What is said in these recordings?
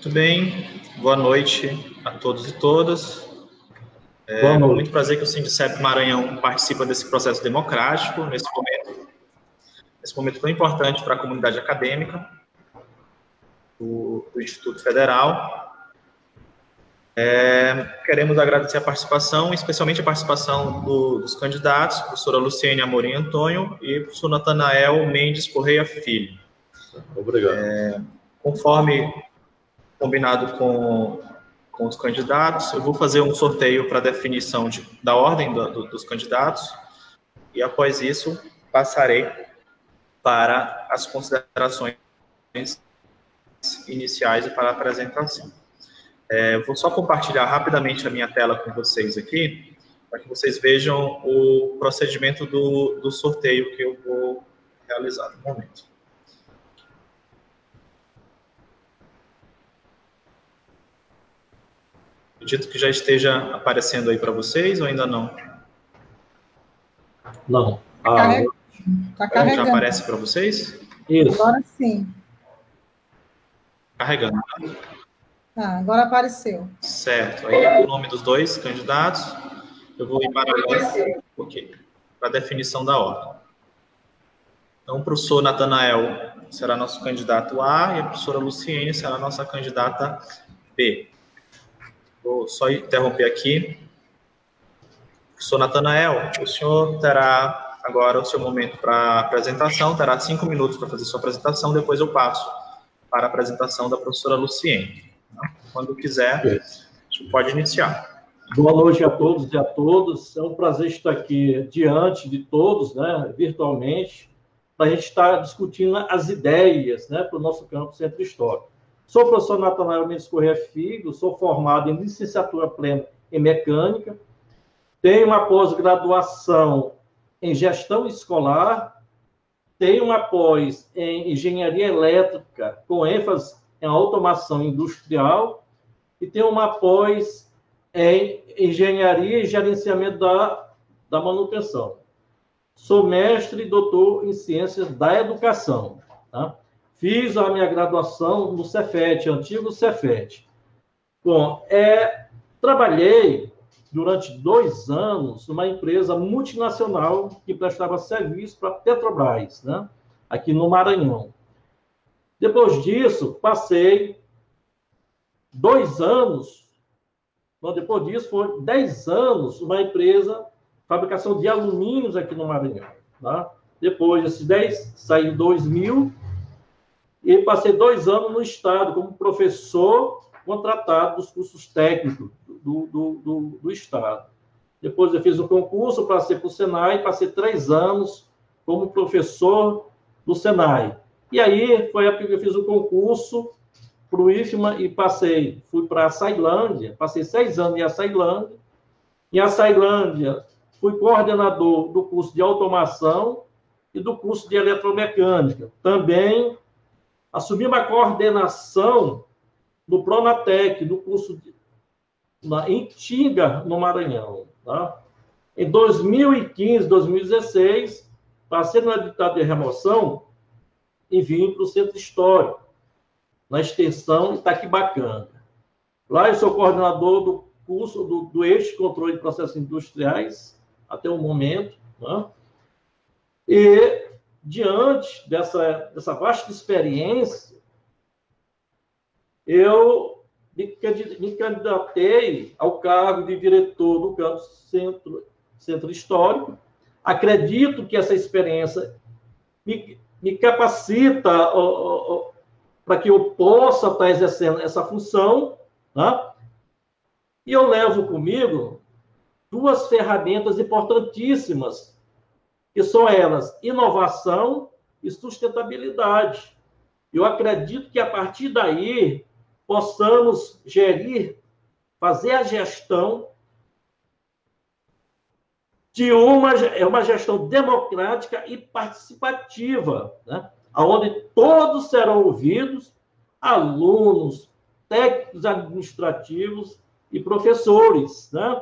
Muito bem, boa noite a todos e todas. Com muito prazer que o Sindicep Maranhão participa desse processo democrático nesse momento tão importante para a comunidade acadêmica do Instituto Federal. Queremos agradecer a participação, especialmente a participação dos candidatos, professora Luciene Amorim Antônio e professor Natanael Mendes Correia Filho. Obrigado. Conforme combinado com os candidatos, eu vou fazer um sorteio para definição da ordem dos candidatos e, após isso, passarei para as considerações iniciais e para a apresentação. Eu vou só compartilhar rapidamente a minha tela com vocês aqui, para que vocês vejam o procedimento do sorteio que eu vou realizar no momento. Acredito que já esteja aparecendo aí para vocês, ou ainda não? Não. Está carregando. Já aparece para vocês? Isso. Agora sim. Carregando. Agora apareceu. Certo. Aí o nome dos dois candidatos. Eu vou ir para agora. Ok. Para a definição da ordem. Então, o professor Natanael será nosso candidato A e a professora Luciene será nossa candidata B. Vou só interromper aqui. Professor Natanael, o senhor terá agora o seu momento para apresentação, terá 5 minutos para fazer sua apresentação, depois eu passo para a apresentação da professora Luciene. Quando quiser, a gente pode iniciar. Boa noite a todos e a todas. É um prazer estar aqui diante de todos, né, virtualmente, para a gente estar discutindo as ideias, né, para o nosso campo Centro Histórico. Sou o professor Natanael Mendes Correia Filho, sou formado em licenciatura plena em mecânica, tenho uma pós-graduação em gestão escolar, tenho uma pós em engenharia elétrica, com ênfase em automação industrial, e tenho uma pós em engenharia e gerenciamento da manutenção. Sou mestre e doutor em ciências da educação, tá? Fiz a minha graduação no Cefet, antigo Cefet. Bom, trabalhei durante 2 anos numa empresa multinacional que prestava serviço para a Petrobras, né? Aqui no Maranhão. Depois disso, passei 2 anos, depois disso, foi 10 anos numa empresa de fabricação de alumínios aqui no Maranhão. Tá? Depois desses 10, saí em 2000, e passei 2 anos no Estado como professor contratado dos cursos técnicos do Estado. Depois eu fiz o concurso, passei para o Senai, passei 3 anos como professor do Senai. E aí foi a época que eu fiz o concurso para o IFMA e fui para a Açailândia, passei 6 anos em Açailândia. Em Açailândia, fui coordenador do curso de automação e do curso de eletromecânica. Também assumi uma coordenação do Pronatec, do curso em Tinga, no Maranhão. Tá? Em 2015, 2016, passei no editado de remoção e vim para o Centro Histórico, na extensão Itaquibacanga. Lá eu sou coordenador do curso do eixo de controle de processos industriais, até o momento. Né? E, diante dessa vasta experiência, eu me candidatei ao cargo de diretor do campus Centro Histórico. Acredito que essa experiência me capacita para que eu possa estar exercendo essa função, né? E eu levo comigo 2 ferramentas importantíssimas, que são elas, inovação e sustentabilidade. Eu acredito que, a partir daí, possamos fazer a gestão de uma gestão democrática e participativa, né? Onde todos serão ouvidos, alunos, técnicos administrativos e professores, né?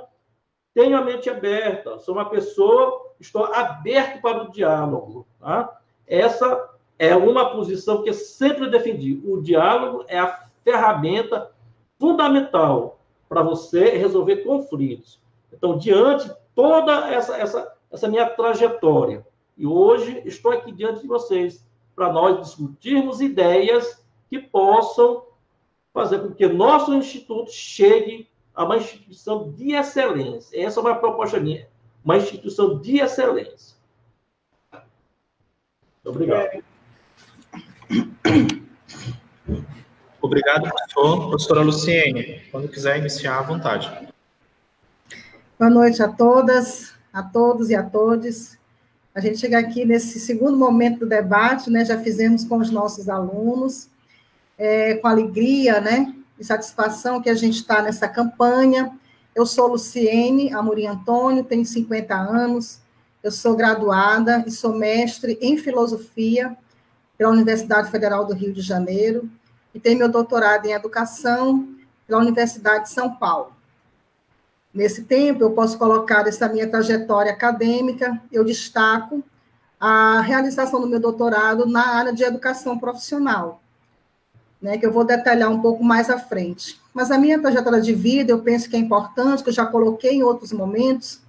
Tenho a mente aberta, sou uma pessoa, estou aberto para o diálogo. Tá? Essa é uma posição que eu sempre defendi. O diálogo é a ferramenta fundamental para você resolver conflitos. Então, diante de toda essa minha trajetória, e hoje estou aqui diante de vocês para nós discutirmos ideias que possam fazer com que nosso instituto chegue a uma instituição de excelência. Essa é uma proposta minha, uma instituição de excelência. Obrigado. Obrigado, professor. Professora Luciene, quando quiser iniciar, à vontade. Boa noite a todas, a todos e a todes. A gente chega aqui nesse segundo momento do debate, né? Já fizemos com os nossos alunos, com alegria, né? E satisfação que a gente está nessa campanha. Eu sou Luciene Amorim Antônio, tenho 50 anos, eu sou graduada e sou mestre em filosofia pela Universidade Federal do Rio de Janeiro e tenho meu doutorado em educação pela Universidade de São Paulo. Nesse tempo, eu posso colocar essa minha trajetória acadêmica, eu destaco a realização do meu doutorado na área de educação profissional, né, que eu vou detalhar um pouco mais à frente. Mas a minha trajetória de vida, eu penso que é importante, que eu já coloquei em outros momentos,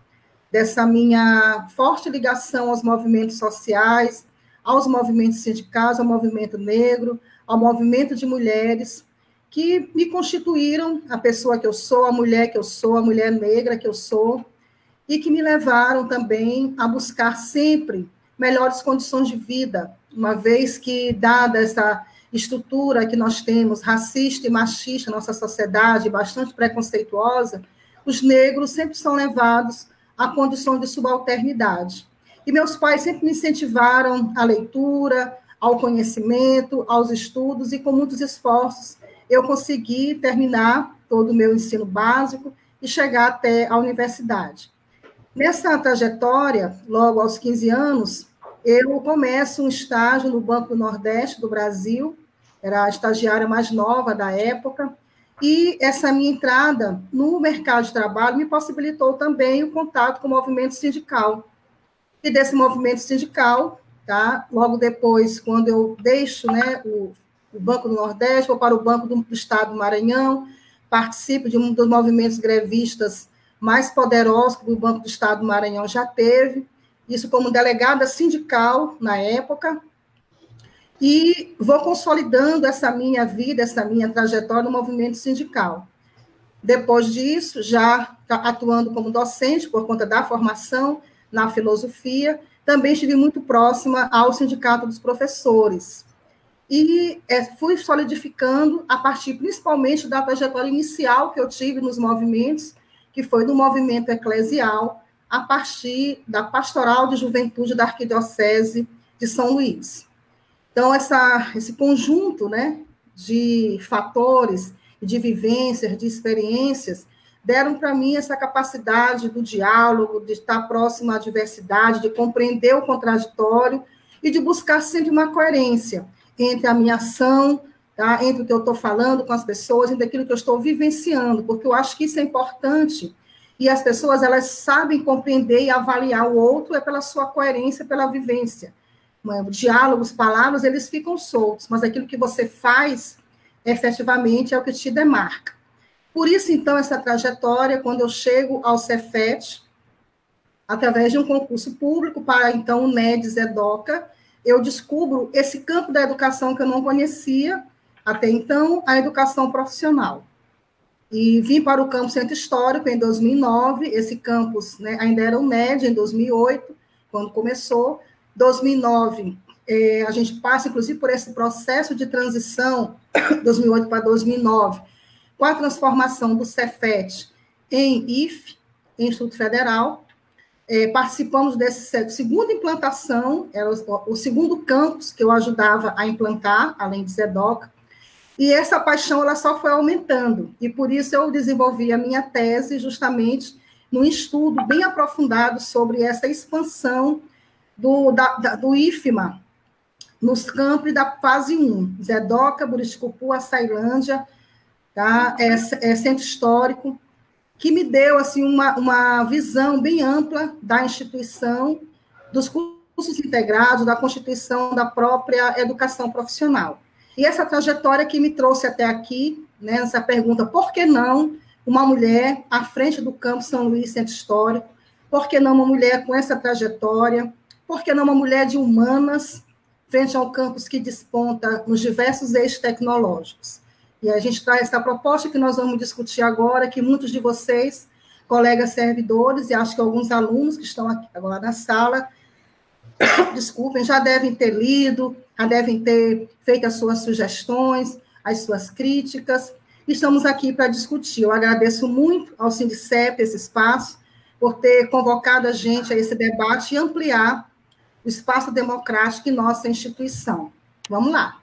dessa minha forte ligação aos movimentos sociais, aos movimentos sindicais, ao movimento negro, ao movimento de mulheres, que me constituíram a pessoa que eu sou, a mulher que eu sou, a mulher negra que eu sou, e que me levaram também a buscar sempre melhores condições de vida, uma vez que, dada essa estrutura que nós temos, racista e machista, nossa sociedade, bastante preconceituosa, os negros sempre são levados a condições de subalternidade. E meus pais sempre me incentivaram à leitura, ao conhecimento, aos estudos, e com muitos esforços eu consegui terminar todo o meu ensino básico e chegar até a universidade. Nessa trajetória, logo aos 15 anos, eu começo um estágio no Banco do Nordeste do Brasil, era a estagiária mais nova da época, e essa minha entrada no mercado de trabalho me possibilitou também o contato com o movimento sindical. E desse movimento sindical, tá, logo depois, quando eu deixo, né, o Banco do Nordeste, vou para o Banco do Estado do Maranhão, participo de um dos movimentos grevistas mais poderosos que o Banco do Estado do Maranhão já teve, isso como delegada sindical na época, e vou consolidando essa minha vida, essa minha trajetória no movimento sindical. Depois disso, já atuando como docente, por conta da formação na filosofia, também estive muito próxima ao Sindicato dos Professores. E fui solidificando a partir, principalmente, da trajetória inicial que eu tive nos movimentos, que foi do movimento eclesial, a partir da Pastoral de Juventude da Arquidiocese de São Luís. Então, esse conjunto, né, de fatores, de vivências, de experiências, deram para mim essa capacidade do diálogo, de estar próximo à diversidade, de compreender o contraditório e de buscar sempre uma coerência entre a minha ação, tá, entre o que eu estou falando com as pessoas, entre aquilo que eu estou vivenciando, porque eu acho que isso é importante, e as pessoas, elas sabem compreender e avaliar o outro pela sua coerência, pela vivência. O diálogo, as palavras, eles ficam soltos, mas aquilo que você faz, efetivamente, é o que te demarca. Por isso, então, essa trajetória, quando eu chego ao Cefet, através de um concurso público para, então, o NEDES EDOCA, eu descubro esse campo da educação que eu não conhecia, até então, a educação profissional. E vim para o Campus Centro Histórico em 2009, esse campus, né, ainda era o NED em 2008, quando começou. 2009, a gente passa, inclusive, por esse processo de transição, 2008 para 2009, com a transformação do Cefet em IFE, em Instituto Federal. Participamos dessa segunda implantação, era o segundo campus que eu ajudava a implantar, além de SEDOCA, e essa paixão ela só foi aumentando, e por isso eu desenvolvi a minha tese justamente num estudo bem aprofundado sobre essa expansão do IFMA, nos campos da fase 1, SEDOCA, Buriticupu, Açailândia, tá? Centro Histórico, que me deu assim, uma visão bem ampla da instituição, dos cursos integrados, da constituição da própria educação profissional. E essa trajetória que me trouxe até aqui, né, essa pergunta, por que não uma mulher à frente do Campus São Luís Centro Histórico? Por que não uma mulher com essa trajetória? Por que não uma mulher de humanas frente ao campus que desponta nos diversos eixos tecnológicos? E a gente traz essa proposta que nós vamos discutir agora, que muitos de vocês, colegas servidores, e acho que alguns alunos que estão aqui agora na sala, desculpem, já devem ter lido, já devem ter feito as suas sugestões, as suas críticas. Estamos aqui para discutir. Eu agradeço muito ao Sindicep esse espaço, por ter convocado a gente a esse debate e ampliar o espaço democrático em nossa instituição. Vamos lá.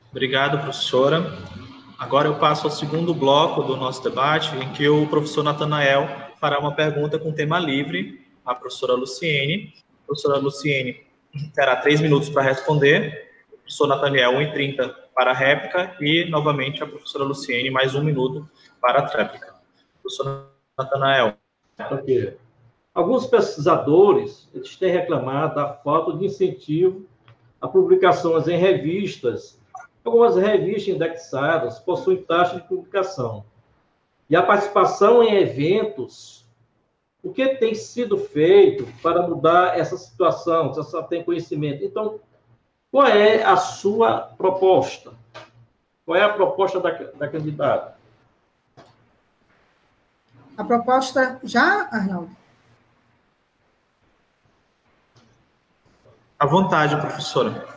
Obrigado, professora. Agora eu passo ao segundo bloco do nosso debate, em que o professor Natanael fará uma pergunta com tema livre à professora Luciene. A professora Luciene terá 3 minutos para responder, o professor Natanael 1h30 para a réplica e, novamente, a professora Luciene mais 1 minuto para a tréplica. Professor Natanael. Ok. Alguns pesquisadores eles têm reclamado da falta de incentivo a publicações em revistas. Algumas revistas indexadas possuem taxa de publicação. E a participação em eventos, o que tem sido feito para mudar essa situação? Você só tem conhecimento. Então, qual é a sua proposta? Qual é a proposta da candidata? A proposta já, Arnaldo? À vontade, professora.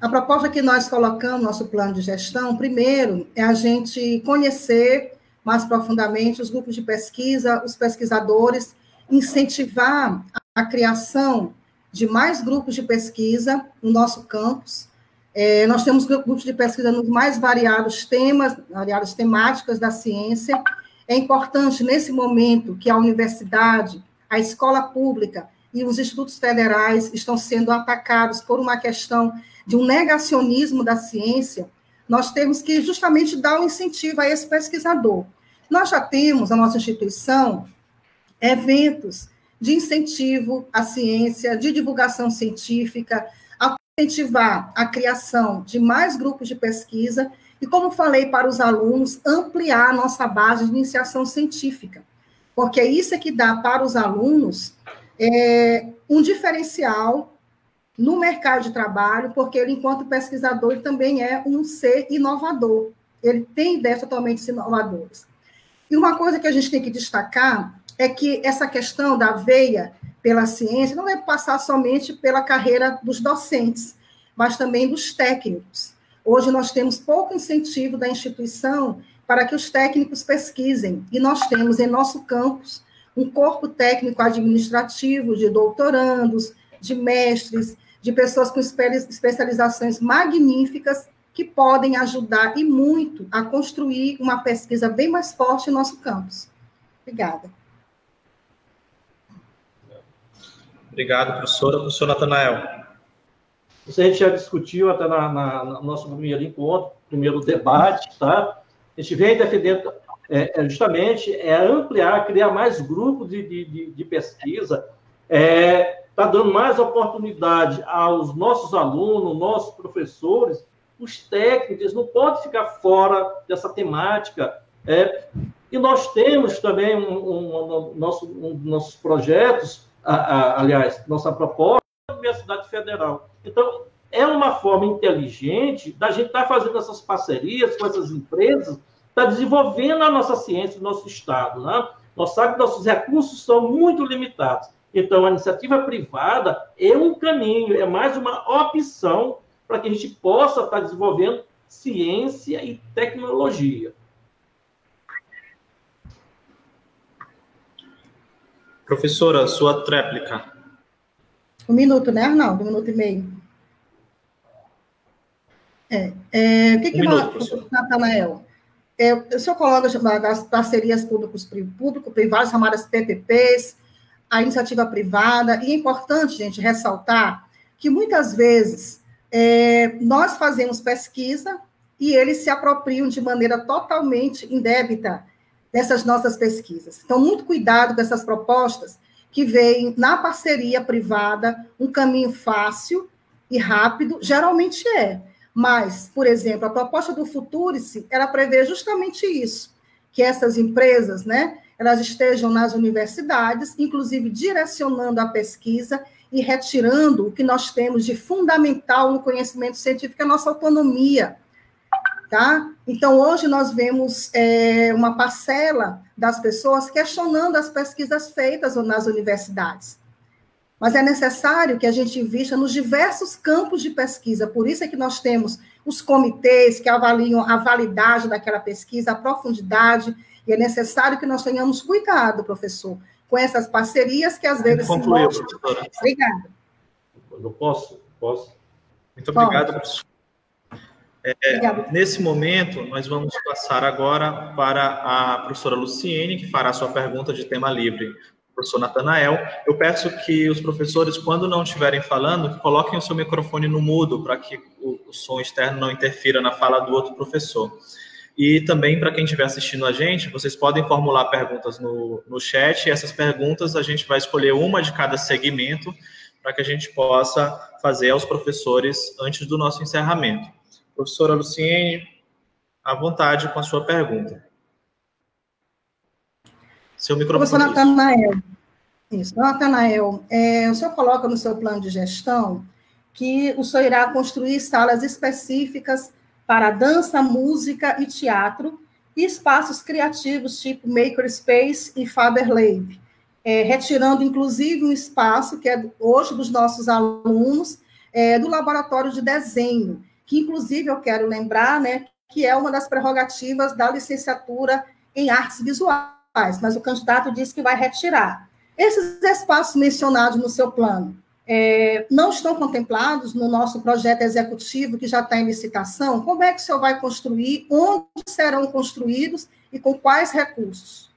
A proposta que nós colocamos no nosso plano de gestão, primeiro, é a gente conhecer mais profundamente os grupos de pesquisa, os pesquisadores, incentivar a criação de mais grupos de pesquisa no nosso campus. Nós temos grupos de pesquisa nos mais variados temas, variadas temáticas da ciência. É importante, nesse momento, que a universidade, a escola pública e os institutos federais estão sendo atacados por uma questão de um negacionismo da ciência, nós temos que justamente dar um incentivo a esse pesquisador. Nós já temos, na nossa instituição, eventos de incentivo à ciência, de divulgação científica, a incentivar a criação de mais grupos de pesquisa e, como falei para os alunos, ampliar a nossa base de iniciação científica, porque isso é que dá para os alunos um diferencial no mercado de trabalho, porque ele, enquanto pesquisador, ele também é um ser inovador, ele tem ideias totalmente inovadoras. E uma coisa que a gente tem que destacar é que essa questão da veia pela ciência não deve passar somente pela carreira dos docentes, mas também dos técnicos. Hoje nós temos pouco incentivo da instituição para que os técnicos pesquisem, e nós temos em nosso campus um corpo técnico administrativo de doutorandos, de mestres, de pessoas com especializações magníficas que podem ajudar e muito a construir uma pesquisa bem mais forte em nosso campus. Obrigada. Obrigado, professora. Professor Natanael. Isso a gente já discutiu até no nosso primeiro encontro, primeiro debate, tá? A gente vem defendendo justamente ampliar, criar mais grupos de pesquisa, está dando mais oportunidade aos nossos alunos, nossos professores, os técnicos não podem ficar fora dessa temática. E nós temos também nossos projetos, aliás, nossa proposta da Universidade Federal. Então, é uma forma inteligente da gente estar fazendo essas parcerias com essas empresas, está desenvolvendo a nossa ciência, o nosso Estado. Né? Nós sabemos que nossos recursos são muito limitados. Então, a iniciativa privada é um caminho, é mais uma opção para que a gente possa estar desenvolvendo ciência e tecnologia. Professora, sua tréplica. 1 minuto, né, Arnaldo? 1 minuto e meio. O que nós, Natanael? O senhor coloca das parcerias público-privadas, chamadas PPPs, a iniciativa privada, e é importante, gente, ressaltar que muitas vezes nós fazemos pesquisa e eles se apropriam de maneira totalmente indébita dessas nossas pesquisas. Então, muito cuidado com essas propostas que veem na parceria privada um caminho fácil e rápido, geralmente é. Mas, por exemplo, a proposta do Futurice, ela prevê justamente isso, que essas empresas, né, elas estejam nas universidades, inclusive direcionando a pesquisa e retirando o que nós temos de fundamental no conhecimento científico, que é a nossa autonomia. Tá? Então, hoje nós vemos uma parcela das pessoas questionando as pesquisas feitas nas universidades. Mas é necessário que a gente invista nos diversos campos de pesquisa, por isso é que nós temos os comitês que avaliam a validade daquela pesquisa, a profundidade, e é necessário que nós tenhamos cuidado, professor, com essas parcerias que às vezes se mostram... Obrigada. Eu posso? Muito obrigado, professor. Nesse momento, nós vamos passar agora para a professora Luciene, que fará sua pergunta de tema livre. Professor Natanael, eu peço que os professores, quando não estiverem falando, que coloquem o seu microfone no mudo, para que o som externo não interfira na fala do outro professor. E também, para quem estiver assistindo a gente, vocês podem formular perguntas no chat, e essas perguntas a gente vai escolher uma de cada segmento, para que a gente possa fazer aos professores antes do nosso encerramento. Professora Luciene, à vontade com a sua pergunta. Seu microfone. Professor Natanael, Natanael, o senhor coloca no seu plano de gestão que o senhor irá construir salas específicas para dança, música e teatro, e espaços criativos tipo Makerspace e Faberlab, retirando, inclusive, um espaço que é hoje dos nossos alunos, do laboratório de desenho, que, inclusive, eu quero lembrar, né, que é uma das prerrogativas da licenciatura em artes visuais, mas o candidato disse que vai retirar. Esses espaços mencionados no seu plano não estão contemplados no nosso projeto executivo, que já está em licitação? Como é que o senhor vai construir? Onde serão construídos e com quais recursos?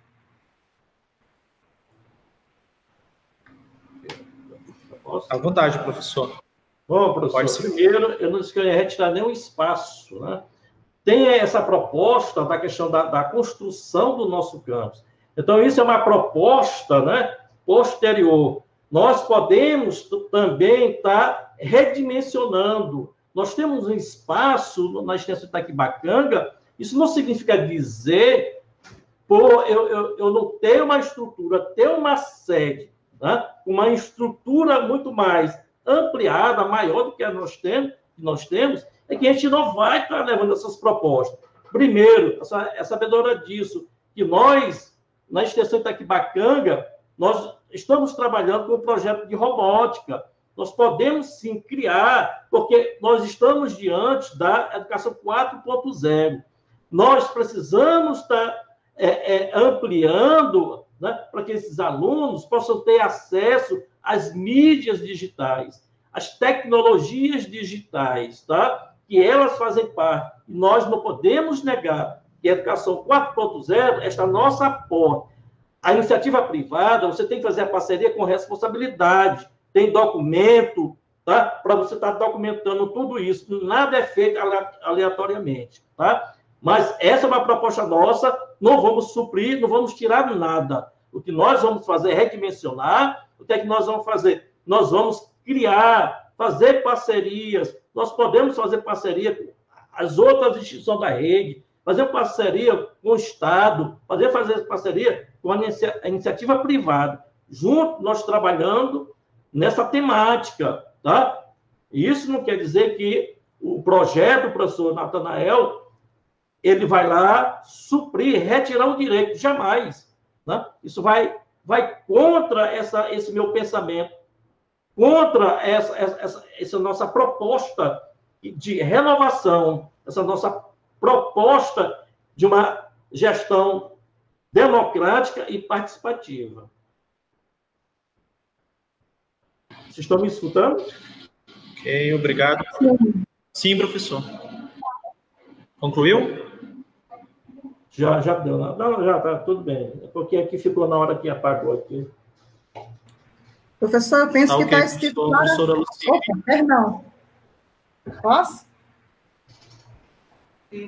À vontade, professor. Bom, professor, primeiro, eu não disse que eu ia retirar nenhum espaço, né? Tem essa proposta da questão da construção do nosso campus. Então, isso é uma proposta, né, posterior. Nós podemos também estar redimensionando. Nós temos um espaço na extensão de Itaquibacanga, isso não significa dizer, eu não tenho uma estrutura, ter uma sede, né, uma estrutura muito mais ampliada, maior do que nós temos, é que a gente não vai estar levando essas propostas. Primeiro, é sabedora disso, que nós, na extensão de Itaquibacanga, nós estamos trabalhando com um projeto de robótica. Nós podemos, sim, criar, porque nós estamos diante da educação 4.0. Nós precisamos estar ampliando, né, para que esses alunos possam ter acesso às mídias digitais, às tecnologias digitais, tá? Que elas fazem parte. E nós não podemos negar que a educação 4.0 é a nossa porta. A iniciativa privada, você tem que fazer a parceria com responsabilidade, tem documento, tá? Para você estar documentando tudo isso. Nada é feito aleatoriamente, tá? Mas essa é uma proposta nossa, não vamos suprir, não vamos tirar nada. O que nós vamos fazer é redimensionar. O que é que nós vamos fazer? Nós vamos criar, fazer parcerias. Nós podemos fazer parceria com as outras instituições da rede, fazer parceria com o Estado, fazer parceria com a iniciativa privada. Junto, nós trabalhando nessa temática, tá? Isso não quer dizer que o projeto do professor Natanael, ele vai lá suprir, retirar o direito, jamais, né? Isso vai contra esse meu pensamento, contra essa nossa proposta de renovação, essa nossa proposta de uma gestão democrática e participativa. Vocês estão me escutando? Ok, obrigado. Sim, professor. Concluiu? Já deu. Não, já está, tudo bem. Porque aqui ficou na hora que apagou aqui. Professor, eu penso que está escrito... Professora Luciene. Opa, perdão. Posso?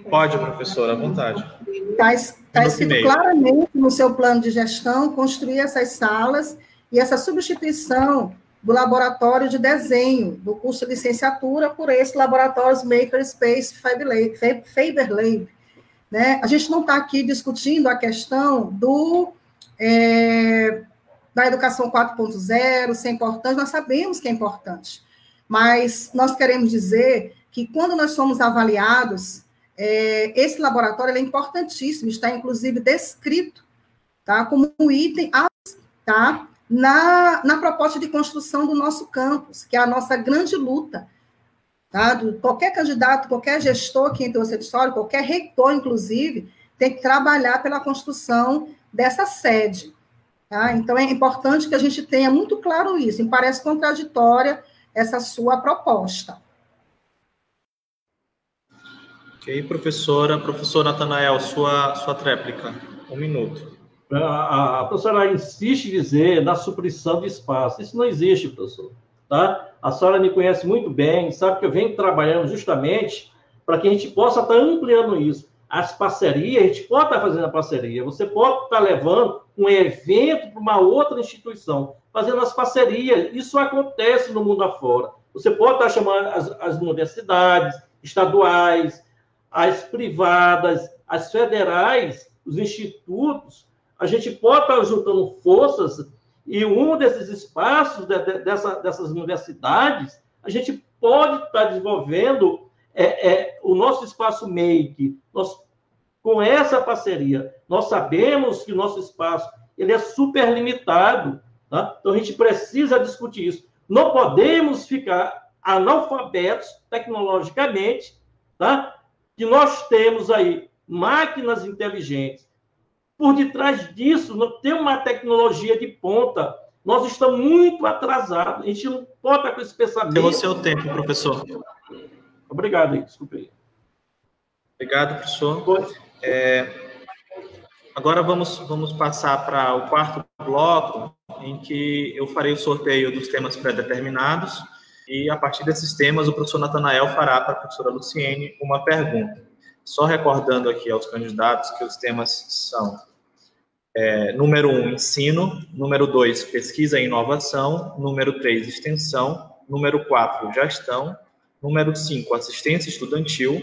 Pode, professora, à vontade. Está escrito claramente no seu plano de gestão construir essas salas e essa substituição do laboratório de desenho, do curso de licenciatura, por esse Laboratórios Makerspace Faberlab, né? A gente não está aqui discutindo a questão da educação 4.0, se é importante, nós sabemos que é importante, mas nós queremos dizer que quando nós somos avaliados, esse laboratório ele é importantíssimo, está inclusive descrito, tá, como um item, tá, na proposta de construção do nosso campus, que é a nossa grande luta, tá, qualquer candidato, qualquer gestor que entrou nessa história, qualquer reitor, inclusive, tem que trabalhar pela construção dessa sede. Tá? Então, é importante que a gente tenha muito claro isso. Me parece contraditória essa sua proposta. Ok, professora. Professor Natanael, sua tréplica. 1 minuto. A professora insiste em dizer na supressão de espaço. Isso não existe, professor. Tá? A senhora me conhece muito bem, sabe que eu venho trabalhando justamente para que a gente possa estar ampliando isso. As parcerias, a gente pode estar fazendo a parceria, você pode estar levando um evento para uma outra instituição, fazendo as parcerias, isso acontece no mundo afora. Você pode estar chamando as universidades estaduais, as privadas, as federais, os institutos, a gente pode estar juntando forças e um desses espaços dessas universidades, a gente pode estar desenvolvendo o nosso espaço make. Com essa parceria, nós sabemos que o nosso espaço ele é super limitado, tá? Então a gente precisa discutir isso. Não podemos ficar analfabetos tecnologicamente, tá? Que nós temos aí máquinas inteligentes. Por detrás disso, não tem uma tecnologia de ponta. Nós estamos muito atrasados. A gente não pode estar com esse pensamento. Pelo seu tempo, professor. Obrigado aí, desculpe aí. Obrigado, professor. Agora vamos passar para o quarto bloco, em que eu farei o sorteio dos temas pré-determinados, e a partir desses temas o professor Natanael fará para a professora Luciene uma pergunta. Só recordando aqui aos candidatos que os temas são número 1, ensino, número 2, pesquisa e inovação, número 3, extensão, número 4, gestão, número 5, assistência estudantil,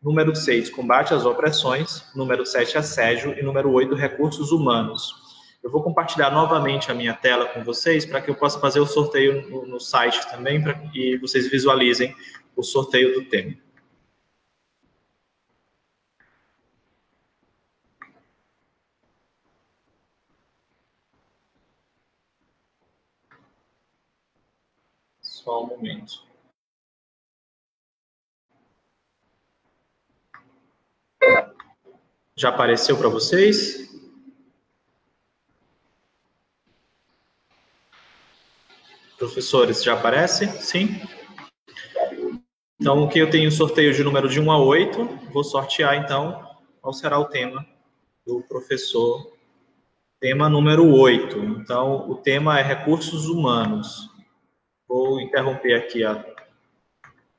número 6, combate às opressões, número 7, assédio e número 8, recursos humanos. Eu vou compartilhar novamente a minha tela com vocês para que eu possa fazer o sorteio no site também e vocês visualizem o sorteio do tema. Só um momento. Já apareceu para vocês? Professores, já aparece? Sim? Então, aqui eu tenho sorteio de número de 1 a 8. Vou sortear, então, qual será o tema do professor. Tema número 8. Então, o tema é recursos humanos. Vou interromper aqui a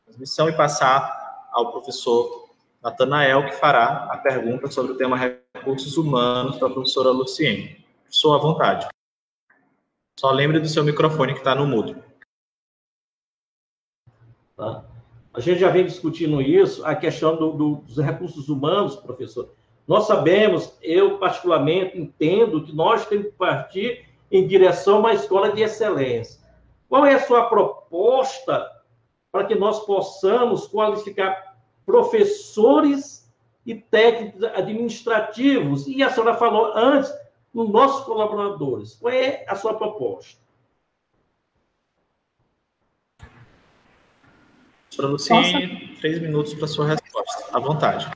transmissão e passar ao professor Natanael, que fará a pergunta sobre o tema recursos humanos para a professora Luciene. Professor, à vontade. Só lembre do seu microfone que está no mudo. Tá. A gente já vem discutindo isso, a questão dos recursos humanos, professor. Nós sabemos, eu particularmente entendo que nós temos que partir em direção a uma escola de excelência. Qual é a sua proposta para que nós possamos qualificar professores e técnicos administrativos? E a senhora falou antes, nos nossos colaboradores. Qual é a sua proposta? Professora Luciene, 3 minutos para a sua resposta. À vontade.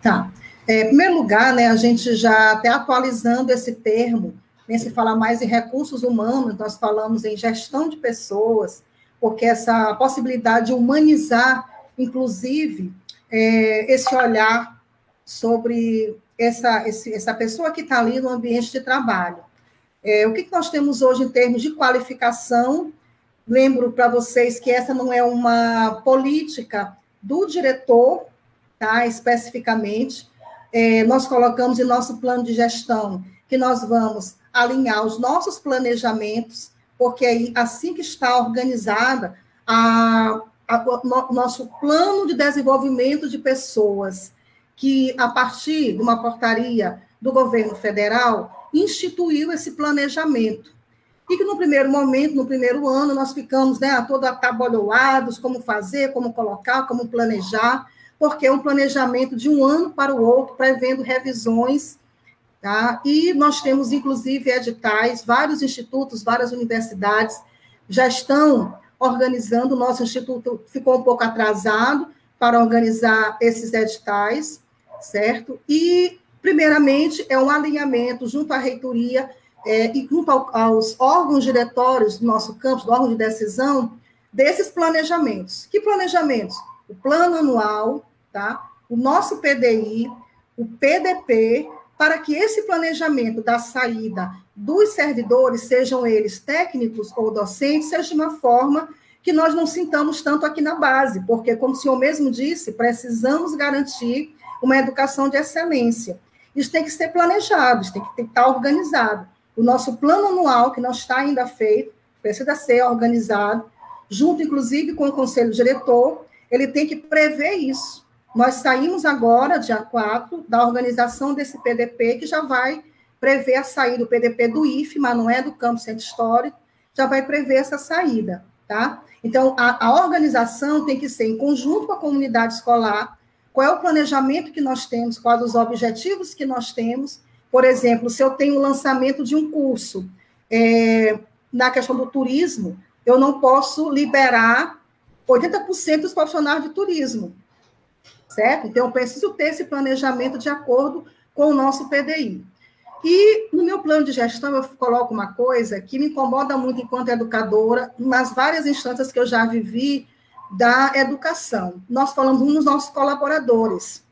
Tá. Em primeiro lugar, né, a gente já até atualizando esse termo, né, se falar mais em recursos humanos, nós falamos em gestão de pessoas, porque essa possibilidade de humanizar, inclusive, esse olhar sobre essa pessoa que está ali no ambiente de trabalho. O que nós temos hoje em termos de qualificação? Lembro para vocês que essa não é uma política do diretor, tá, especificamente. Nós colocamos em nosso plano de gestão que nós vamos alinhar os nossos planejamentos porque é assim que está organizada o nosso plano de desenvolvimento de pessoas, que, a partir de uma portaria do governo federal, instituiu esse planejamento. E que, no primeiro momento, no primeiro ano, nós ficamos, né, todos atabalhoados, como fazer, como colocar, como planejar, porque é um planejamento de um ano para o outro, prevendo revisões, tá? E nós temos, inclusive, editais, vários institutos, várias universidades já estão organizando. O nosso instituto ficou um pouco atrasado para organizar esses editais, certo? E, primeiramente, é um alinhamento junto à reitoria e junto aos órgãos diretórios do nosso campus, do órgão de decisão, desses planejamentos. Que planejamentos? O plano anual, tá? O nosso PDI, o PDP, para que esse planejamento da saída dos servidores, sejam eles técnicos ou docentes, seja de uma forma que nós não sintamos tanto aqui na base, porque, como o senhor mesmo disse, precisamos garantir uma educação de excelência. Isso tem que ser planejado, isso tem que estar organizado. O nosso plano anual, que não está ainda feito, precisa ser organizado, junto, inclusive, com o conselho diretor, ele tem que prever isso. Nós saímos agora, dia 4, da organização desse PDP, que já vai prever a saída do PDP do IFE, mas não é do Campo Centro Histórico, já vai prever essa saída, tá? Então, a organização tem que ser em conjunto com a comunidade escolar, qual é o planejamento que nós temos, quais os objetivos que nós temos. Por exemplo, se eu tenho o lançamento de um curso na questão do turismo, eu não posso liberar 80% dos profissionais de turismo, certo? Então, eu preciso ter esse planejamento de acordo com o nosso PDI. E no meu plano de gestão, eu coloco uma coisa que me incomoda muito enquanto educadora, nas várias instâncias que eu já vivi da educação. Nós falamos dos nossos colaboradores.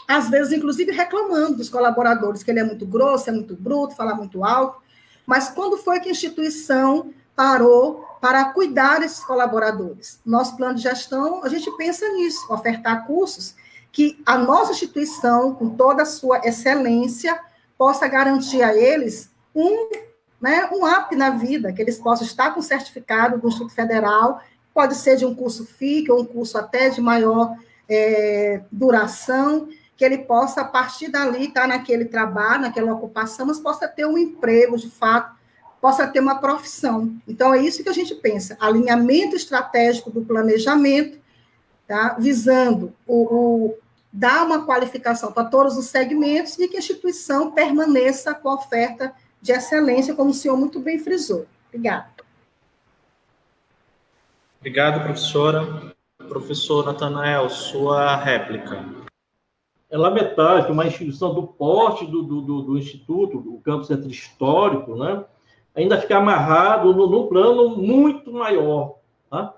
Às vezes, inclusive, reclamando dos colaboradores, que ele é muito grosso, é muito bruto, fala muito alto. Mas quando foi que a instituição parou para cuidar desses colaboradores? Nosso plano de gestão, a gente pensa nisso, ofertar cursos que a nossa instituição, com toda a sua excelência, possa garantir a eles um up na vida, que eles possam estar com certificado do Instituto Federal, pode ser de um curso FIC, ou um curso até de maior duração, que ele possa, a partir dali, estar naquele trabalho, naquela ocupação, mas possa ter um emprego, de fato, possa ter uma profissão. Então, é isso que a gente pensa, alinhamento estratégico do planejamento, tá? Visando dar uma qualificação para todos os segmentos e que a instituição permaneça com a oferta de excelência, como o senhor muito bem frisou. Obrigada. Obrigado, professora. Professor Natanael, sua réplica. É lamentável que uma instituição do porte do Instituto, do Campo Centro Histórico, né, ainda fique amarrado num plano muito maior. Tá?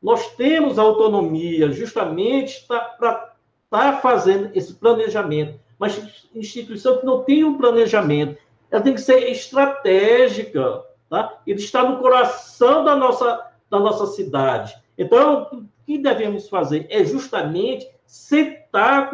Nós temos autonomia justamente para estar fazendo esse planejamento, mas instituição que não tem um planejamento, ela tem que ser estratégica, tá? Ele está no coração da nossa cidade. Então, o que devemos fazer é justamente sentar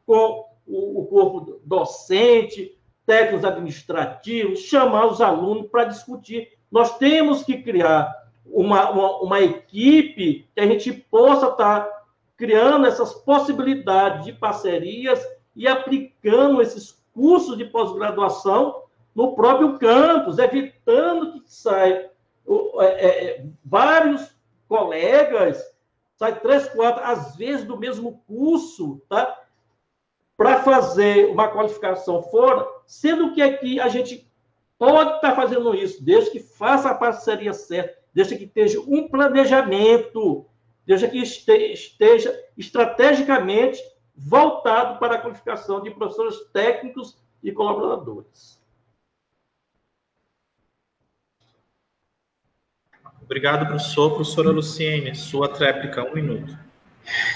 com o corpo docente, técnicos administrativos, chamar os alunos para discutir. Nós temos que criar uma equipe que a gente possa estar criando essas possibilidades de parcerias e aplicando esses cursos de pós-graduação no próprio campus, evitando que saiam vários colegas, saem 3, 4, às vezes do mesmo curso, tá? Para fazer uma qualificação fora, sendo que aqui a gente pode estar fazendo isso, desde que faça a parceria certa, desde que esteja um planejamento, desde que esteja estrategicamente voltado para a qualificação de professores técnicos e colaboradores. Obrigado, professor. Professora Luciene, sua tréplica, 1 minuto.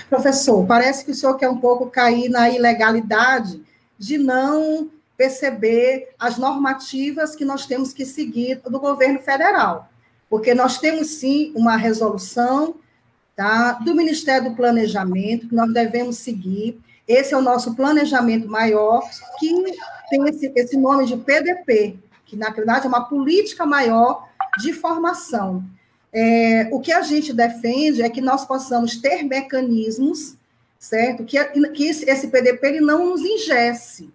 Professor, parece que o senhor quer um pouco cair na ilegalidade de não perceber as normativas que nós temos que seguir do governo federal, porque nós temos, sim, uma resolução, tá, do Ministério do Planejamento, que nós devemos seguir. Esse é o nosso planejamento maior, que tem esse nome de PDP, que na verdade é uma política maior de formação. O que a gente defende é que nós possamos ter mecanismos, certo? Que esse PDP ele não nos engesse,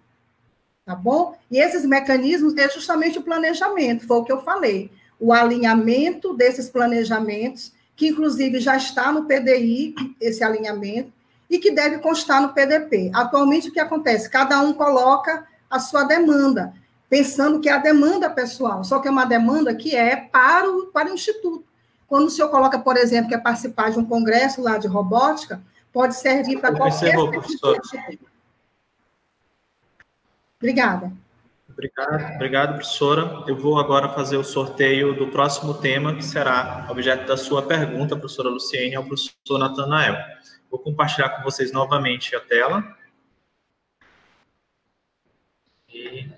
tá bom? E esses mecanismos é justamente o planejamento, foi o que eu falei, o alinhamento desses planejamentos, que inclusive já está no PDI, esse alinhamento, e que deve constar no PDP. Atualmente, o que acontece? Cada um coloca a sua demanda, pensando que é a demanda pessoal, só que é uma demanda que é para o Instituto. Quando o senhor coloca, por exemplo, que é participar de um congresso lá de robótica, pode servir para qualquer... Obrigada. Obrigado, professora. Eu vou agora fazer o sorteio do próximo tema, que será objeto da sua pergunta, professora Luciene, ao professor Natanael. Vou compartilhar com vocês novamente a tela. E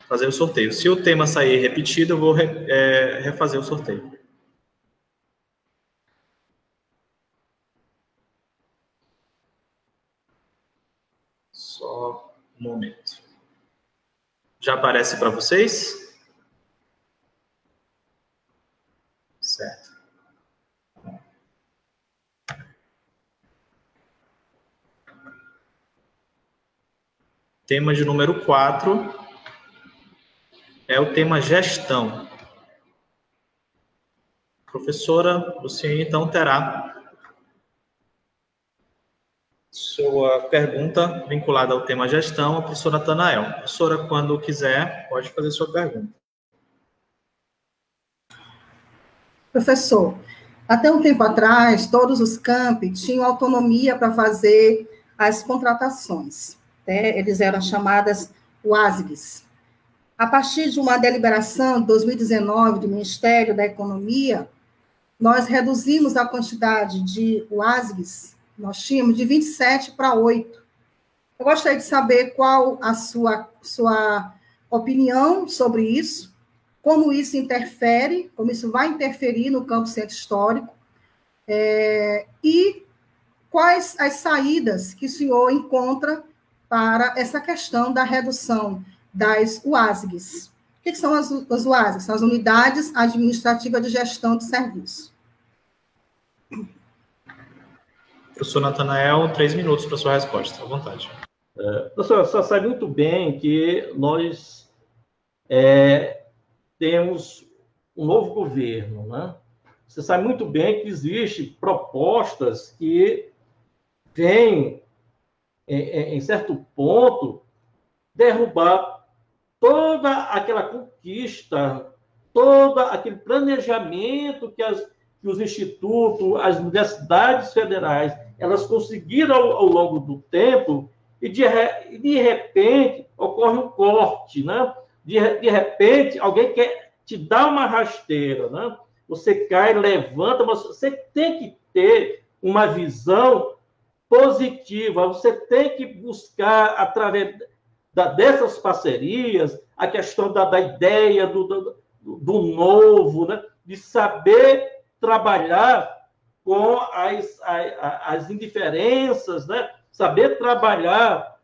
fazer o sorteio. Se o tema sair repetido, eu vou refazer o sorteio. Só um momento. Já aparece para vocês? Certo. Tema de número 4 é o tema gestão. Professora Luciene, então, terá sua pergunta vinculada ao tema gestão, a professora Natanael. Professora, quando quiser, pode fazer sua pergunta. Professor, até um tempo atrás, todos os campi tinham autonomia para fazer as contratações. Né? Eles eram chamadas WASGs. A partir de uma deliberação de 2019 do Ministério da Economia, nós reduzimos a quantidade de WASGs, nós tínhamos de 27 para 8. Eu gostaria de saber qual a sua opinião sobre isso, como isso interfere, como isso vai interferir no campo centro histórico, e quais as saídas que o senhor encontra para essa questão da redução das WASGs. O que são as WASGs? São as Unidades Administrativas de Gestão de Serviço. Professor Natanael, 3 minutos para sua resposta, à vontade. Professor, você sabe muito bem que nós temos um novo governo, né? Você sabe muito bem que existem propostas que vêm, em certo ponto, derrubar toda aquela conquista, todo aquele planejamento que os institutos, as universidades federais, elas conseguiram ao longo do tempo, e de repente ocorre um corte, né? De repente, alguém quer te dar uma rasteira, né? Você cai, levanta, mas você tem que ter uma visão positiva, você tem que buscar, através dessas parcerias, a questão da ideia do novo, né? De saber trabalhar com as indiferenças, né? Saber trabalhar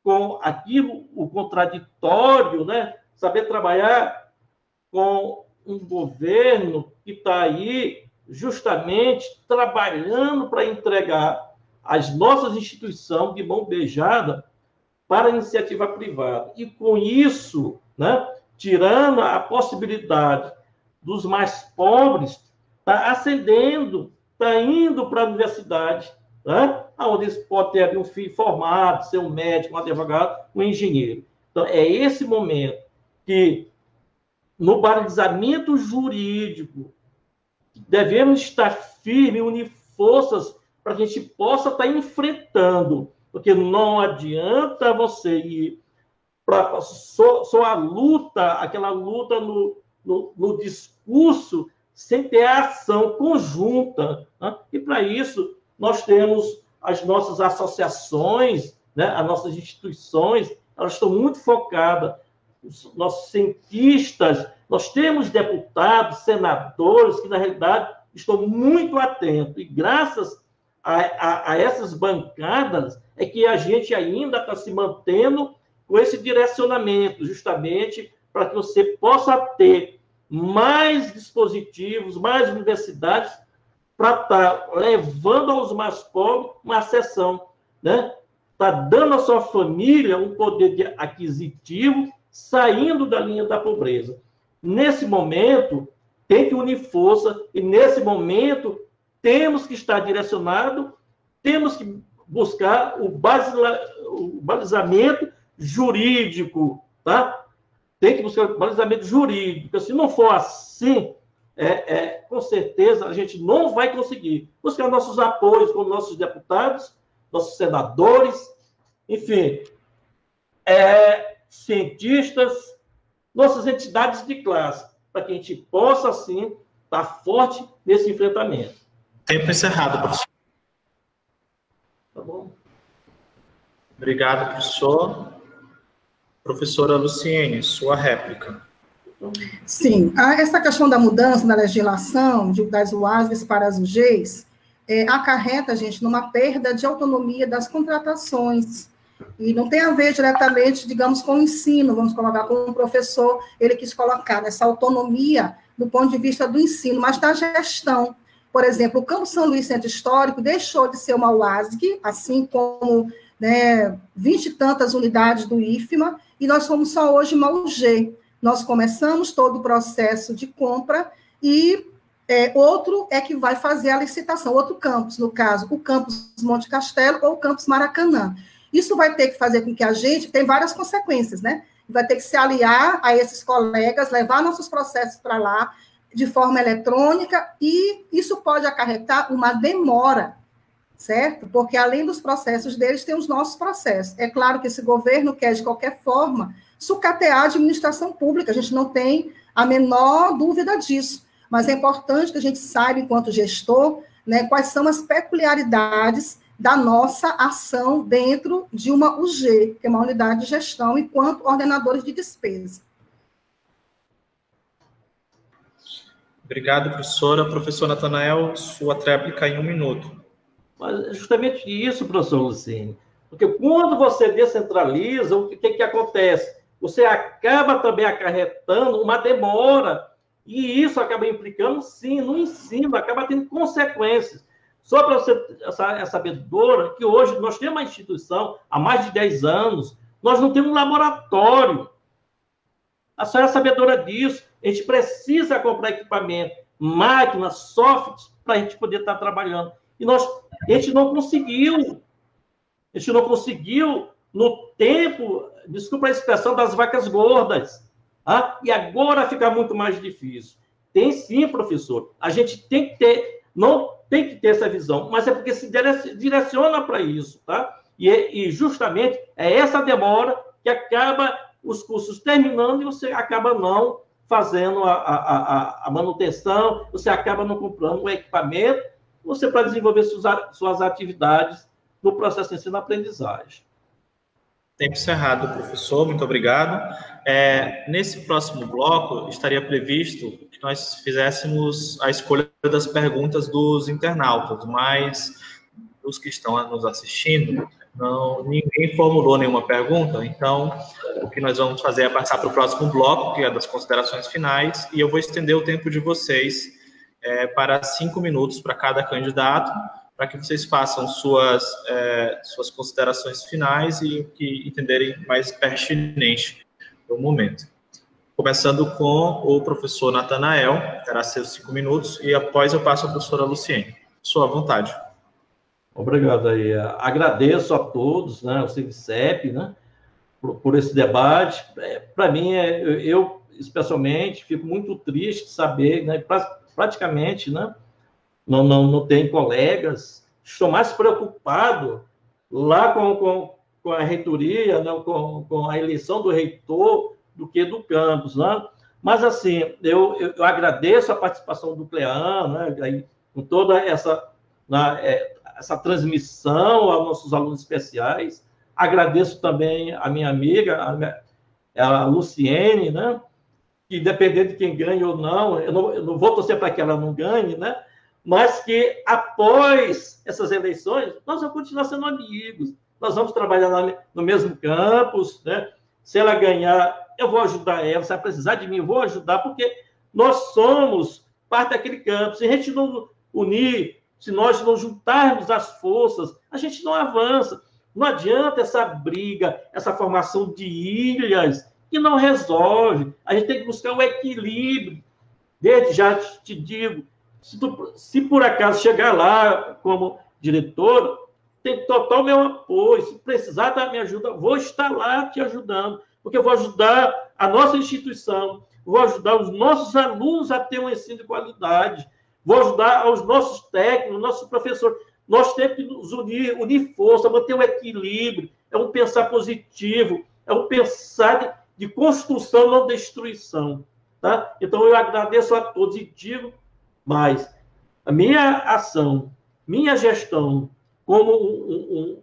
com aquilo, o contraditório, né? Saber trabalhar com um governo que está aí justamente trabalhando para entregar as nossas instituições de mão beijada para a iniciativa privada. E com isso, né, tirando a possibilidade dos mais pobres, está ascendendo, está indo para a universidade, né, onde eles podem ter um filho formado, ser um médico, um advogado, um engenheiro. Então, é esse momento que, no balizamento jurídico, devemos estar firmes, unir forças para que a gente possa estar enfrentando, porque não adianta você ir para só a luta, aquela luta no discurso, sem ter a ação conjunta, né? E para isso nós temos as nossas associações, né? As nossas instituições, elas estão muito focadas, os nossos cientistas, nós temos deputados, senadores que, na realidade, estão muito atentos. E graças a essas bancadas é que a gente ainda está se mantendo com esse direcionamento, justamente para que você possa ter mais dispositivos, mais universidades, para estar levando aos mais pobres uma acessão, né? Está dando à sua família um poder aquisitivo, saindo da linha da pobreza. Nesse momento, tem que unir força, e nesse momento, temos que estar direcionado, temos que buscar o balizamento jurídico, tá? Tem que buscar o balizamento jurídico. Se não for assim, com certeza a gente não vai conseguir buscar nossos apoios como nossos deputados, nossos senadores, enfim, cientistas, nossas entidades de classe, para que a gente possa, sim, estar forte nesse enfrentamento. Tempo encerrado, professor. Tá bom. Obrigado, professor. Professora Luciene, sua réplica. Sim, essa questão da mudança na legislação das UASGs para as UGs acarreta, gente, numa perda de autonomia das contratações. E não tem a ver diretamente, digamos, com o ensino, vamos colocar como o professor, ele quis colocar essa autonomia do ponto de vista do ensino, mas da gestão. Por exemplo, o Campo São Luís Centro Histórico deixou de ser uma UASG, assim como 20 e tantas unidades do IFMA, e nós somos só hoje uma UG. Nós começamos todo o processo de compra e outro é que vai fazer a licitação, outro campus, no caso, o campus Monte Castelo ou o campus Maracanã. Isso vai ter que fazer com que a gente, tem várias consequências, né? Vai ter que se aliar a esses colegas, levar nossos processos para lá de forma eletrônica, e isso pode acarretar uma demora, certo? Porque além dos processos deles, tem os nossos processos. É claro que esse governo quer, de qualquer forma, sucatear a administração pública, a gente não tem a menor dúvida disso, mas é importante que a gente saiba, enquanto gestor, né, quais são as peculiaridades da nossa ação dentro de uma UG, que é uma unidade de gestão, enquanto ordenadores de despesa. Obrigado, professora. Professor Natanael, sua tréplica em 1 minuto. Mas é justamente isso, professor Lucene. Porque quando você descentraliza, o que acontece? Você acaba também acarretando uma demora, e isso acaba implicando, sim, no ensino, acaba tendo consequências. Só para você sabedora que hoje nós temos uma instituição, há mais de 10 anos, nós não temos um laboratório. A senhora é sabedora disso. A gente precisa comprar equipamento, máquinas, softwares, para a gente poder estar trabalhando. E a gente não conseguiu. A gente não conseguiu no tempo, desculpa a expressão, das vacas gordas. Tá? E agora fica muito mais difícil. Tem sim, professor. A gente tem que ter, não tem que ter essa visão, mas é porque se direciona para isso, tá? E justamente é essa demora que acaba os cursos terminando e você acaba não fazendo a manutenção, você acaba não comprando o equipamento, você para desenvolver suas atividades no processo de ensino-aprendizagem. Tempo encerrado, professor. Muito obrigado. Nesse próximo bloco, estaria previsto que nós fizéssemos a escolha das perguntas dos internautas, mas os que estão nos assistindo, ninguém formulou nenhuma pergunta, então o que nós vamos fazer é passar para o próximo bloco, que é das considerações finais, e eu vou estender o tempo de vocês para 5 minutos para cada candidato, para que vocês façam suas considerações finais e o que entenderem mais pertinente no momento. Começando com o professor Natanael, terá seus 5 minutos, e após eu passo a professora Luciene. Sua vontade. Obrigado aí. Agradeço a todos, né, o CIVCEP, né, por esse debate. Para mim, eu especialmente fico muito triste de saber, né, praticamente, né, não tem colegas. Estou mais preocupado lá com a reitoria, né, com a eleição do reitor, do que do campus, né? Mas, assim, eu agradeço a participação do CLEAN, né, aí, com toda essa transmissão aos nossos alunos especiais. Agradeço também a minha amiga, a Luciene, né, que, dependendo de quem ganhe ou não, eu não vou torcer para que ela não ganhe, né, mas que, após essas eleições, nós vamos continuar sendo amigos, nós vamos trabalhar no mesmo campus, né, Se ela ganhar, eu vou ajudar ela. Se ela precisar de mim, eu vou ajudar, porque nós somos parte daquele campo. Se a gente não unir, se nós não juntarmos as forças, a gente não avança. Não adianta essa briga, essa formação de ilhas, que não resolve. A gente tem que buscar um equilíbrio. Desde já te digo, se por acaso chegar lá como diretor, tem total meu apoio. Se precisar da minha ajuda, vou estar lá te ajudando, porque eu vou ajudar a nossa instituição, vou ajudar os nossos alunos a ter um ensino de qualidade, vou ajudar os nossos técnicos, nossos professores. Nós temos que nos unir força, manter um equilíbrio, é um pensar positivo, é um pensar de construção, não destruição. Tá? Então, eu agradeço a todos e digo mais. A minha ação, minha gestão, como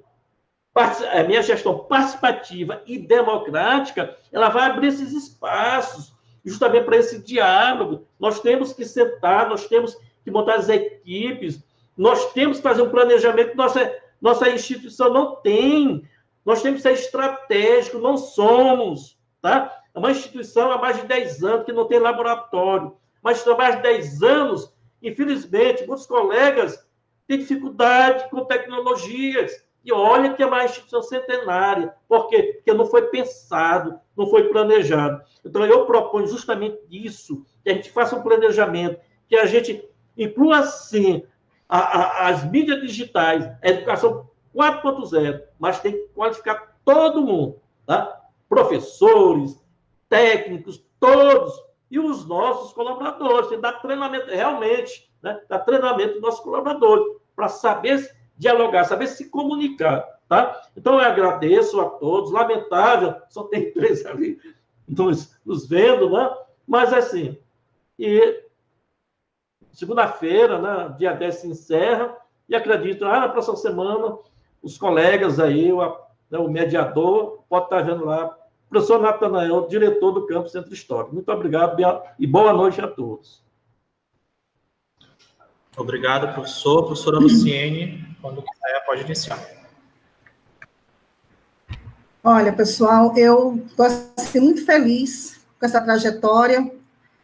a minha gestão participativa e democrática, ela vai abrir esses espaços, justamente para esse diálogo. Nós temos que sentar, nós temos que montar as equipes, nós temos que fazer um planejamento que nossa instituição não tem. Nós temos que ser estratégicos, não somos. Tá? É uma instituição há mais de 10 anos que não tem laboratório. Mas há mais de 10 anos, infelizmente, muitos colegas têm dificuldade com tecnologias. E olha que é uma instituição centenária. Por quê? Porque não foi pensado, não foi planejado. Então, eu proponho justamente isso, que a gente faça um planejamento, que a gente inclua, sim, as mídias digitais, a educação 4.0, mas tem que qualificar todo mundo, tá? Professores, técnicos, todos, e os nossos colaboradores, tem que dar treinamento, realmente, né? Dar treinamento dos nossos colaboradores, para saber dialogar, saber se comunicar, tá? Então, eu agradeço a todos, lamentável, só tem 3 ali nos vendo, né? Mas, assim, e segunda-feira, né, dia 10 se encerra, e acredito, na próxima semana, os colegas aí, o mediador, pode estar vendo lá, o professor Natanael, diretor do Campo Centro Histórico. Muito obrigado e boa noite a todos. Obrigado, professor. Professora Luciene, quando quiser, pode iniciar. Olha, pessoal, eu estou assim, muito feliz com essa trajetória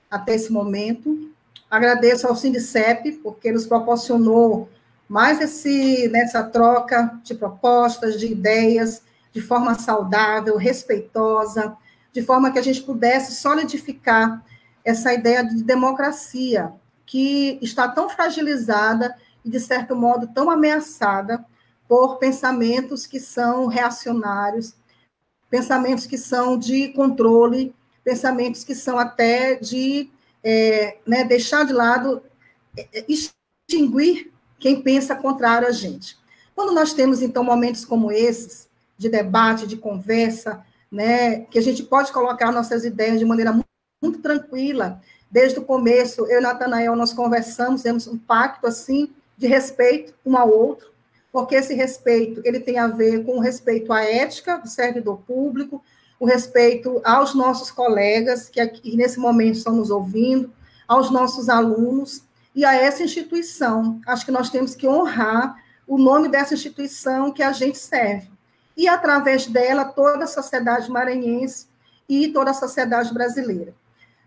até esse momento. Agradeço ao Sindicep, porque nos proporcionou mais nessa troca de propostas, de ideias, de forma saudável, respeitosa, de forma que a gente pudesse solidificar essa ideia de democracia, que está tão fragilizada e, de certo modo, tão ameaçada por pensamentos que são reacionários, pensamentos que são de controle, pensamentos que são até de deixar de lado, extinguir quem pensa contrário a gente. Quando nós temos, então, momentos como esses, de debate, de conversa, né, que a gente pode colocar nossas ideias de maneira muito, muito tranquila. Desde o começo, eu e Natanael, nós conversamos, temos um pacto, assim, de respeito um ao outro, porque esse respeito, ele tem a ver com o respeito à ética do servidor público, o respeito aos nossos colegas, que aqui, nesse momento, estão nos ouvindo, aos nossos alunos, e a essa instituição. Acho que nós temos que honrar o nome dessa instituição que a gente serve. E, através dela, toda a sociedade maranhense e toda a sociedade brasileira.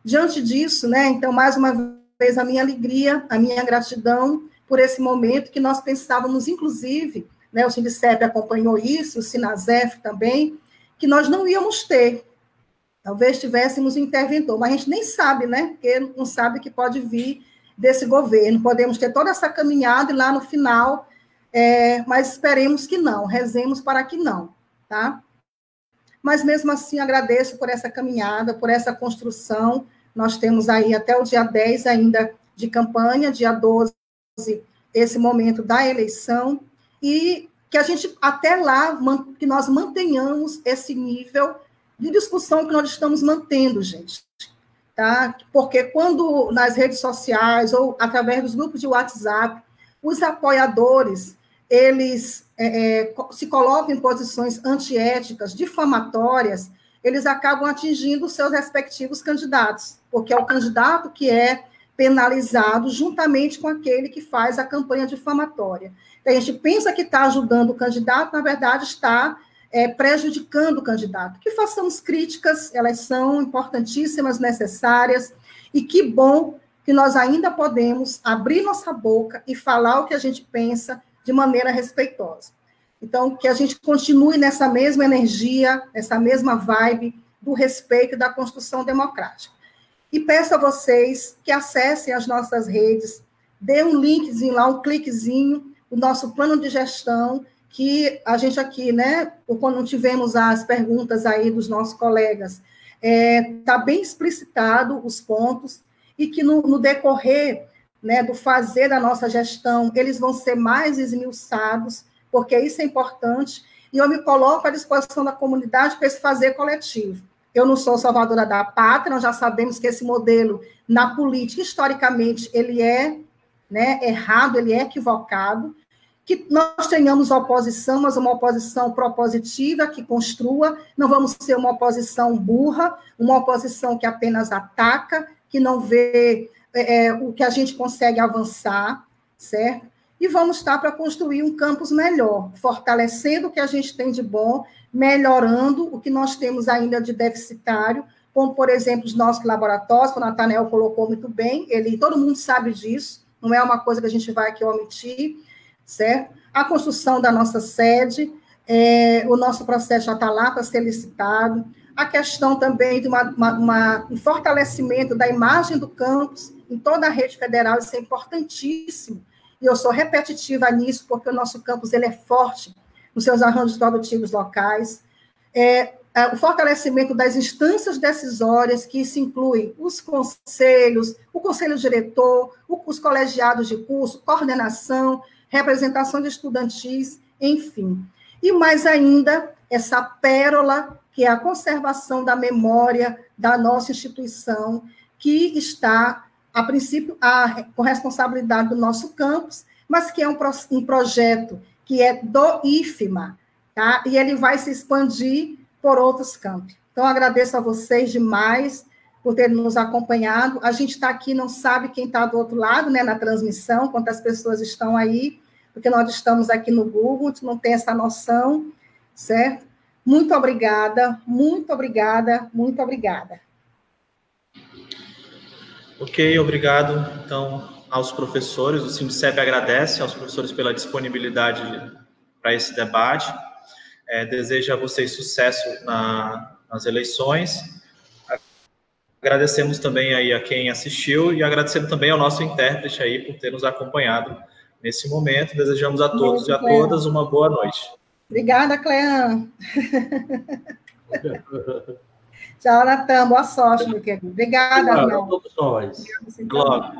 Diante disso, né, então, mais uma vez, a minha alegria, a minha gratidão por esse momento que nós pensávamos, inclusive, né, o Sindicep acompanhou isso, o Sinasef também, que nós não íamos ter. Talvez tivéssemos um interventor, mas a gente nem sabe, né, porque não sabe que pode vir desse governo. Podemos ter toda essa caminhada e lá no final... mas esperemos que não, rezemos para que não, tá? Mas mesmo assim agradeço por essa caminhada, por essa construção. Nós temos aí até o dia 10 ainda de campanha, dia 12, esse momento da eleição, e que a gente até lá, que nós mantenhamos esse nível de discussão que nós estamos mantendo, gente, tá? Porque quando nas redes sociais ou através dos grupos de WhatsApp, os apoiadores eles se colocam em posições antiéticas, difamatórias, eles acabam atingindo os seus respectivos candidatos, porque é o candidato que é penalizado juntamente com aquele que faz a campanha difamatória. Então, a gente pensa que está ajudando o candidato, na verdade, está prejudicando o candidato. Que façamos críticas, elas são importantíssimas, necessárias, e que bom que nós ainda podemos abrir nossa boca e falar o que a gente pensa de maneira respeitosa. Então, que a gente continue nessa mesma energia, nessa mesma vibe do respeito e da construção democrática. E peço a vocês que acessem as nossas redes, dê um linkzinho lá, um cliquezinho, o nosso plano de gestão, que a gente aqui, né, quando tivemos as perguntas aí dos nossos colegas, está bem explicitado os pontos, e que no decorrer, né, do fazer da nossa gestão, eles vão ser mais esmiuçados, porque isso é importante, e eu me coloco à disposição da comunidade para esse fazer coletivo. Eu não sou salvadora da pátria, nós já sabemos que esse modelo, na política, historicamente, ele é, né, errado, ele é equivocado, que nós tenhamos oposição, mas uma oposição propositiva, que construa, não vamos ser uma oposição burra, uma oposição que apenas ataca, que não vê o que a gente consegue avançar, certo? E vamos estar para construir um campus melhor, fortalecendo o que a gente tem de bom, melhorando o que nós temos ainda de deficitário, como, por exemplo, os nossos laboratórios, o Nathanael colocou muito bem, todo mundo sabe disso, não é uma coisa que a gente vai aqui omitir, certo? A construção da nossa sede, o nosso processo já está lá para ser licitado, a questão também de um fortalecimento da imagem do campus em toda a rede federal, isso é importantíssimo, e eu sou repetitiva nisso, porque o nosso campus ele é forte nos seus arranjos produtivos locais, o fortalecimento das instâncias decisórias, que isso inclui os conselhos, o conselho diretor, os colegiados de curso, coordenação, representação de estudantis, enfim. E mais ainda, essa pérola, que é a conservação da memória da nossa instituição, que está, a princípio, com responsabilidade do nosso campus, mas que é um projeto que é do IFMA, tá? E ele vai se expandir por outros campos. Então, agradeço a vocês demais por terem nos acompanhado. A gente está aqui, não sabe quem está do outro lado, né, na transmissão, quantas pessoas estão aí, porque nós estamos aqui no Google, a gente não tem essa noção, certo? Muito obrigada, muito obrigada, muito obrigada. Ok, obrigado, então, aos professores. O Sindicep agradece aos professores pela disponibilidade para esse debate. Deseja a vocês sucesso nas eleições. Agradecemos também aí a quem assistiu e agradecendo também ao nosso intérprete aí por ter nos acompanhado nesse momento. Desejamos a todos e a todas uma boa noite. Obrigada, Clean. Tchau, Natan. Boa sorte, meu querido. Obrigada, Arnaldo. A todos nós. Glória.